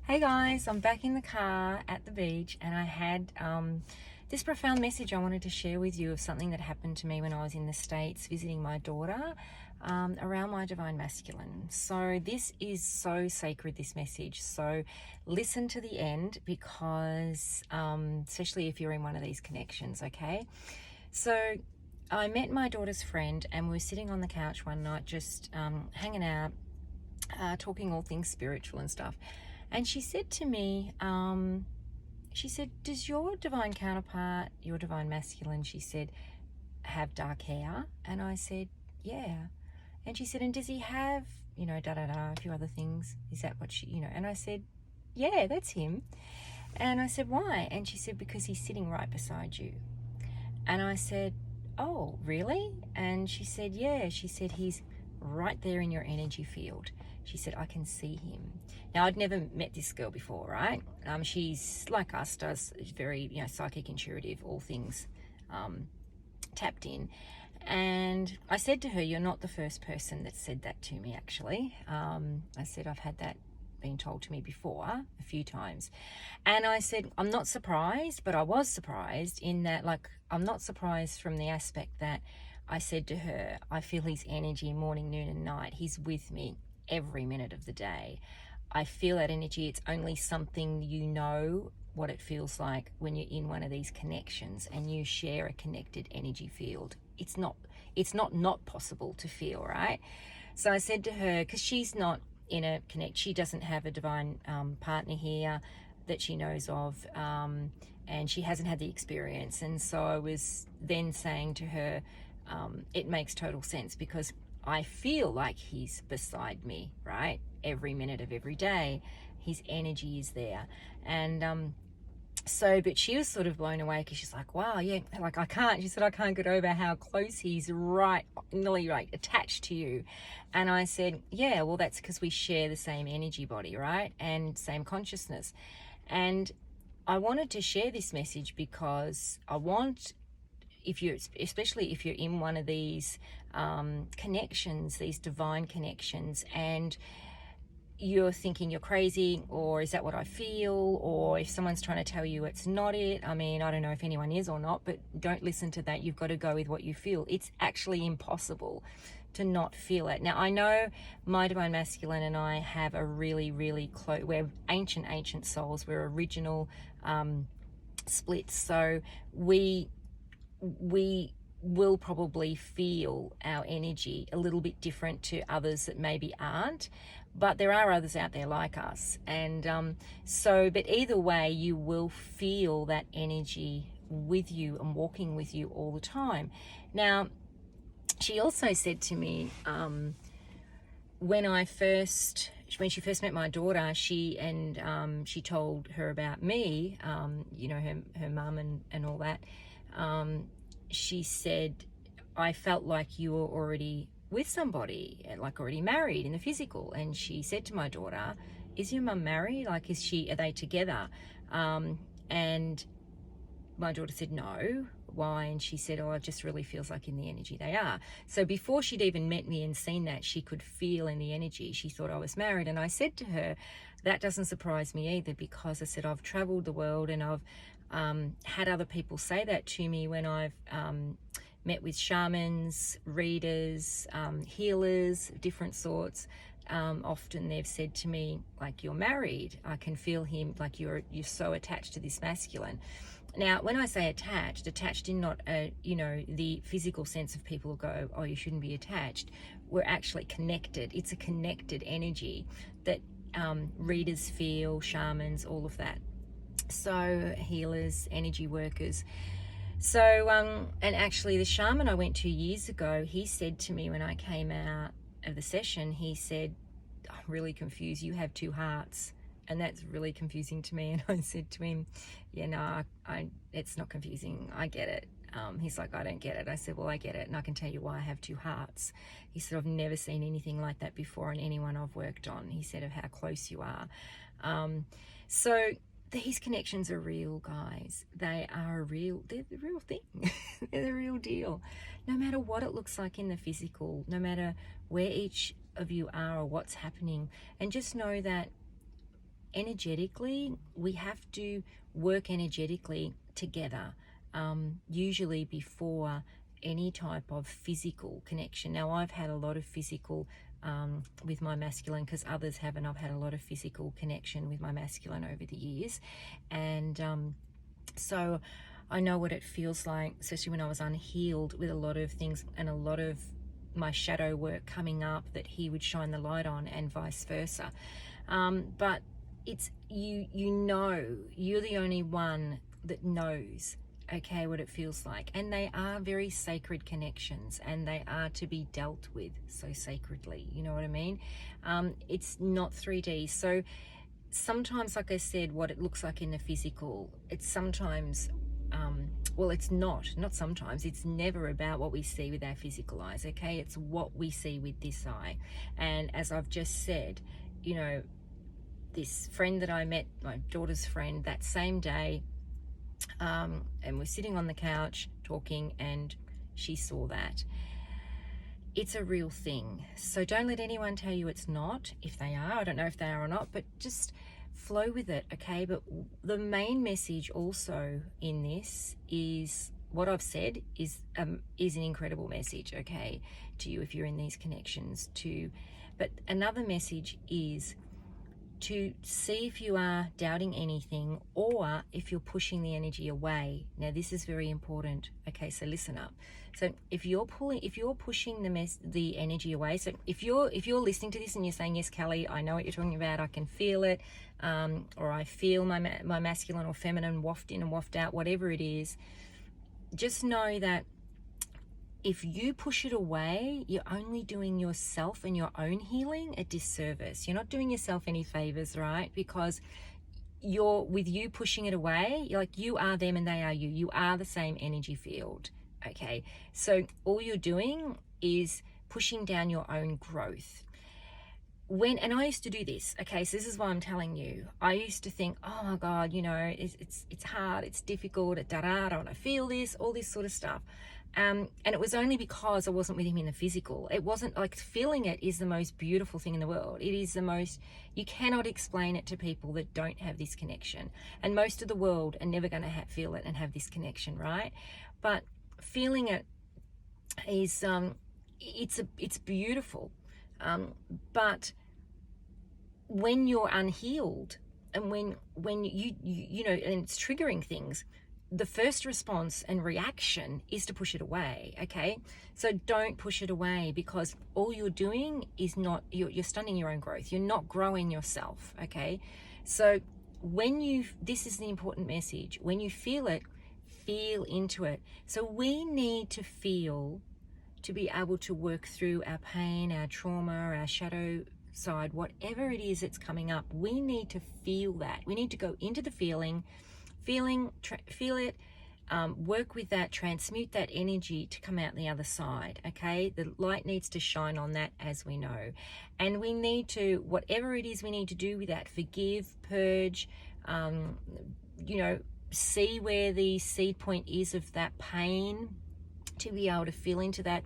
Hey guys, I'm back in the car at the beach and I had this profound message I wanted to share with you of something that happened to me when I was in the States visiting my daughter around my divine masculine. So this is so sacred, this message. So listen to the end because especially if you're in one of these connections, okay? So I met my daughter's friend and we were sitting on the couch one night just hanging out, talking all things spiritual and stuff. And she said to me, she said, does your divine counterpart, your divine masculine, she said, have dark hair? And I said, yeah. And she said, and does he have, a few other things? Is that what and I said, yeah, that's him. And I said, why? And she said, because he's sitting right beside you. And I said, oh, really? And she said, yeah. She said, he's right there in your energy field. She said, I can see him. Now, I'd never met this girl before, right? She's like us, does very, psychic, intuitive, all things tapped in. And I said to her, you're not the first person that said that to me, actually. I said, I've had that been told to me before a few times. And I said, I'm not surprised, but I was surprised in that, I'm not surprised from the aspect that I said to her, I feel his energy morning, noon, and night. He's with me every minute of the day. I feel that energy. It's only something what it feels like when you're in one of these connections and you share a connected energy field. It's not possible to feel, right? So I said to her, because she's not in a connect, she doesn't have a divine partner here that she knows of, and she hasn't had the experience. And so I was then saying to her, it makes total sense because I feel like he's beside me, right? Every minute of every day, his energy is there. And but she was sort of blown away because she's like, wow, yeah, she said, I can't get over how close he's nearly attached to you. And I said, yeah, well, that's because we share the same energy body, right? And same consciousness. And I wanted to share this message because I want, especially if you're in one of these connections, these divine connections, and you're thinking you're crazy, or is that what I feel, or if someone's trying to tell you it's not it, I don't know if anyone is or not, but don't listen to that. You've got to go with what you feel. It's actually impossible to not feel it. Now, I know my divine masculine and I have a really, really close, we're ancient souls, we're original splits, so we will probably feel our energy a little bit different to others that maybe aren't, but there are others out there like us. And but either way, you will feel that energy with you and walking with you all the time. Now, she also said to me, when she first met my daughter, she told her about me, her mum and all that. She said, I felt like you were already with somebody, like already married in the physical. And she said to my daughter, is your mum married? Are they together? And my daughter said, no. Why? And she said, it just really feels like in the energy they are. So before she'd even met me and seen that, she could feel in the energy. She thought I was married. And I said to her, that doesn't surprise me either, because I said, I've traveled the world and I've had other people say that to me when I've met with shamans, readers, healers, different sorts. Often they've said to me, like, you're married. I can feel him, like you're so attached to this masculine. Now, when I say attached in not the physical sense of people who go, oh, you shouldn't be attached. We're actually connected. It's a connected energy that readers feel, shamans, all of that. So healers, energy workers. So, and actually the shaman I went to years ago, he said to me when I came out of the session, he said, I'm really confused. You have two hearts. And that's really confusing to me. And I said to him, yeah, no, it's not confusing. I get it. He's like, I don't get it. I said, well, I get it. And I can tell you why I have two hearts. He said, I've never seen anything like that before in anyone I've worked on. He said, of how close you are. So these connections are real, guys. They're the real thing. They're the real deal. No matter what it looks like in the physical, no matter where each of you are or what's happening. And just know that energetically, we have to work energetically together, usually before any type of physical connection. Now, I've had a lot of physical with my masculine, because others haven't. I've had a lot of physical connection with my masculine over the years, and so I know what it feels like, especially when I was unhealed with a lot of things and a lot of my shadow work coming up, that he would shine the light on, and vice versa. But it's you know, you're the only one that knows, okay, what it feels like. And they are very sacred connections, and they are to be dealt with so sacredly, you know what I mean? It's not 3D. So sometimes, like I said, what it looks like in the physical, it's sometimes well, it's not sometimes, it's never about what we see with our physical eyes, okay? It's what we see with this eye. And as I've just said, you know, this friend that I met, my daughter's friend, that same day, and we're sitting on the couch talking, and she saw that. It's a real thing. So don't let anyone tell you it's not. If they are, I don't know if they are or not, but just flow with it, okay? But the main message also in this is what I've said is an incredible message, okay, to you if you're in these connections too. But another message is to see if you are doubting anything, or if you're pushing the energy away. Now, this is very important, okay? So listen up. So if you're pushing the energy away, so if you're listening to this and you're saying, yes, Kelly, I know what you're talking about, I can feel it, or I feel my masculine or feminine waft in and waft out, whatever it is, just know that if you push it away, you're only doing yourself and your own healing a disservice. You're not doing yourself any favors, right? Because with you pushing it away, you're like, you are them and they are you. You are the same energy field, okay? So all you're doing is pushing down your own growth. And I used to do this, okay? So this is why I'm telling you. I used to think, oh my God, you know, it's hard, it's difficult, I don't want to feel this, all this sort of stuff. And it was only because I wasn't with him in the physical. It wasn't like, feeling it is the most beautiful thing in the world. It is the most, you cannot explain it to people that don't have this connection. And most of the world are never going to feel it and have this connection, right? But feeling it is, it's beautiful. But when you're unhealed, and when you know, and it's triggering things, the first response and reaction is to push it away, okay? So don't push it away, because all you're doing is you're stunning your own growth. You're not growing yourself, okay? So this is the important message. When you feel it, feel into it. So we need to feel to be able to work through our pain, our trauma, our shadow side, whatever it is that's coming up. We need to feel that. We need to go into the feel it, work with that, transmute that energy to come out the other side, okay? The light needs to shine on that, as we know. And we need to, whatever it is we need to do with that, forgive, purge, you know, see where the seed point is of that pain, to be able to feel into that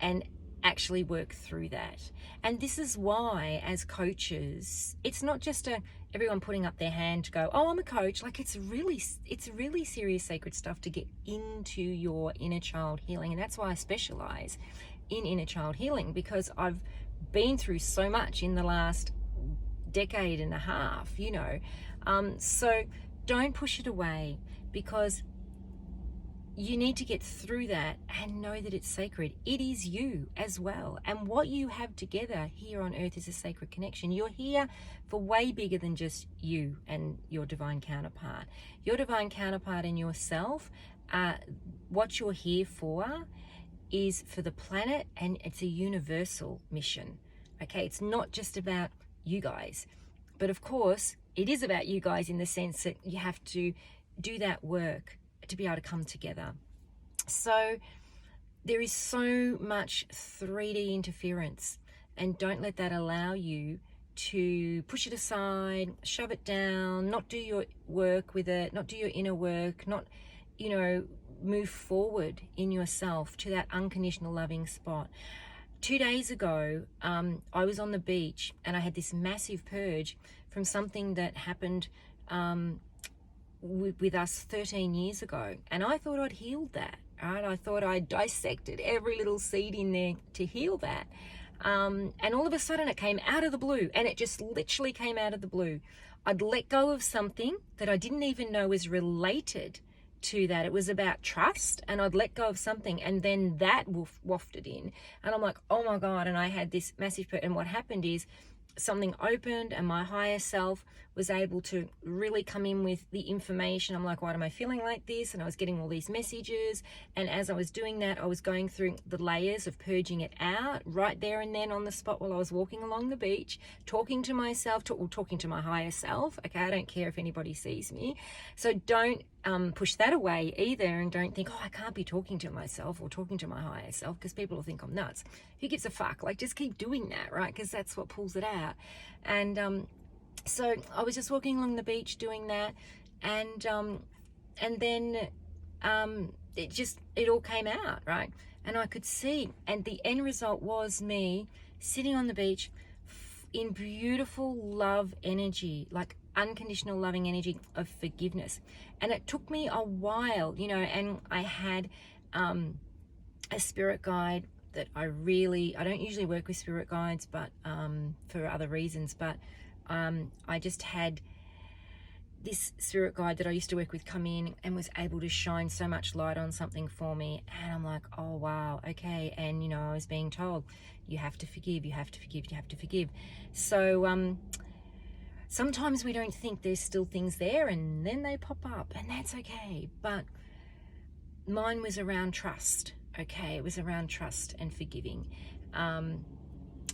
and actually work through that. And this is why, as coaches, it's not just everyone putting up their hand to go, oh, I'm a coach. Like, it's really serious, sacred stuff to get into your inner child healing. And that's why I specialize in inner child healing, because I've been through so much in the last decade and a half, you know. So don't push it away, because you need to get through that and know that it's sacred. It is you as well. And what you have together here on earth is a sacred connection. You're here for way bigger than just you and your divine counterpart. Your divine counterpart and yourself, what you're here for is for the planet, and it's a universal mission. Okay, it's not just about you guys. But of course, it is about you guys in the sense that you have to do that work to be able to come together. So there is so much 3D interference, and don't let that allow you to push it aside, shove it down, not do your work with it, not do your inner work, not, you know, move forward in yourself to that unconditional loving spot. 2 days ago, I was on the beach and I had this massive purge from something that happened with us 13 years ago. And I thought I'd healed that, right? I thought I'd dissected every little seed in there to heal that. And all of a sudden it came out of the blue, and it just literally came out of the blue. I'd let go of something that I didn't even know was related to that. It was about trust, and I'd let go of something, and then that wafted in, and I'm like, oh my God. And I had this massive and what happened is something opened, and my higher self was able to really come in with the information. I'm like, why am I feeling like this? And I was getting all these messages, and as I was doing that, I was going through the layers of purging it out right there and then on the spot while I was walking along the beach, talking to myself, talking to my higher self. Okay, I don't care if anybody sees me. So don't push that away either, and don't think, oh, I can't be talking to myself or talking to my higher self, because people will think I'm nuts. Who gives a fuck? Like, just keep doing that, right? Because that's what pulls it out. And so I was just walking along the beach doing that, and then it all came out, right? And I could see, and the end result was me sitting on the beach in beautiful love energy, like unconditional loving energy of forgiveness. And it took me a while, you know, and I had a spirit guide that I don't usually work with spirit guides, but for other reasons, but I just had this spirit guide that I used to work with come in and was able to shine so much light on something for me. And I'm like, oh wow, okay. And you know, I was being told, you have to forgive, you have to forgive, you have to forgive. So sometimes we don't think there's still things there, and then they pop up, and that's okay. But mine was around trust. Okay, it was around trust and forgiving,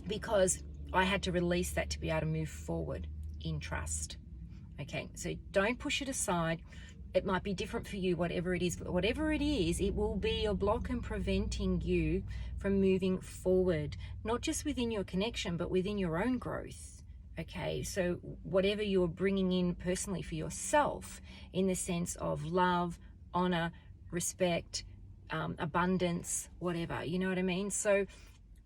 because I had to release that to be able to move forward in trust. Okay, so don't push it aside. It might be different for you, whatever it is. But whatever it is, it will be a block and preventing you from moving forward, not just within your connection, but within your own growth. Okay, so whatever you're bringing in personally for yourself, in the sense of love, honor, respect, abundance, whatever, you know what I mean? So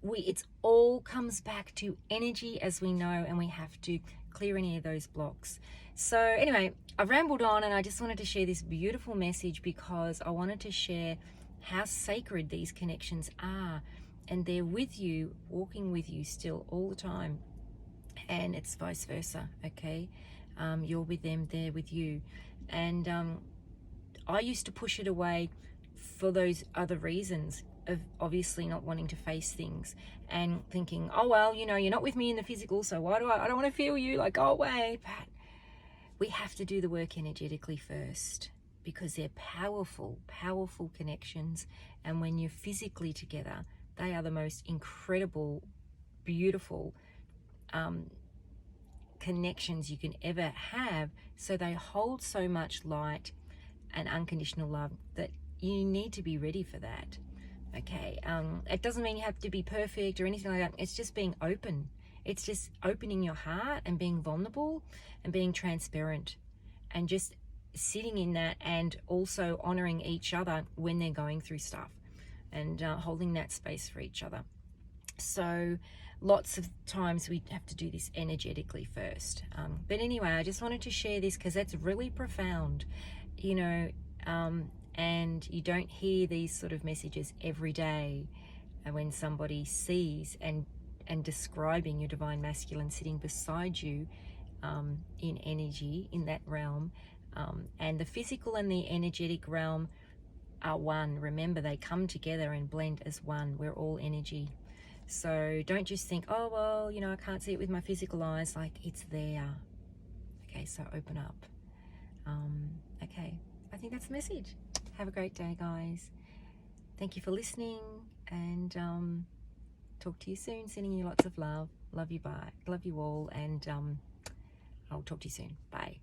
it's all comes back to energy, as we know, and we have to clear any of those blocks. So anyway, I've rambled on, and I just wanted to share this beautiful message because I wanted to share how sacred these connections are, and they're with you, walking with you still all the time, and it's vice versa. Okay, you're with them, they're with you. And I used to push it away for those other reasons of obviously not wanting to face things and thinking, oh well, you know, you're not with me in the physical, so why do I don't want to feel you, like, go away. But we have to do the work energetically first, because they're powerful connections, and when you're physically together, they are the most incredible, beautiful connections you can ever have. So they hold so much light and unconditional love that you need to be ready for that. Okay, it doesn't mean you have to be perfect or anything like that. It's just being open. It's just opening your heart and being vulnerable and being transparent, and just sitting in that, and also honoring each other when they're going through stuff, and holding that space for each other. So lots of times we have to do this energetically first. But anyway, I just wanted to share this because that's really profound, you know, and you don't hear these sort of messages every day when somebody sees and describing your divine masculine sitting beside you in energy, in that realm. And the physical and the energetic realm are one. Remember, they come together and blend as one. We're all energy. So don't just think, oh, well, you know, I can't see it with my physical eyes. Like, it's there. Okay, so open up. Okay, I think that's the message. Have a great day, guys. Thank you for listening, and talk to you soon. Sending you lots of love. Love you, bye. Love you all, and I'll talk to you soon. Bye.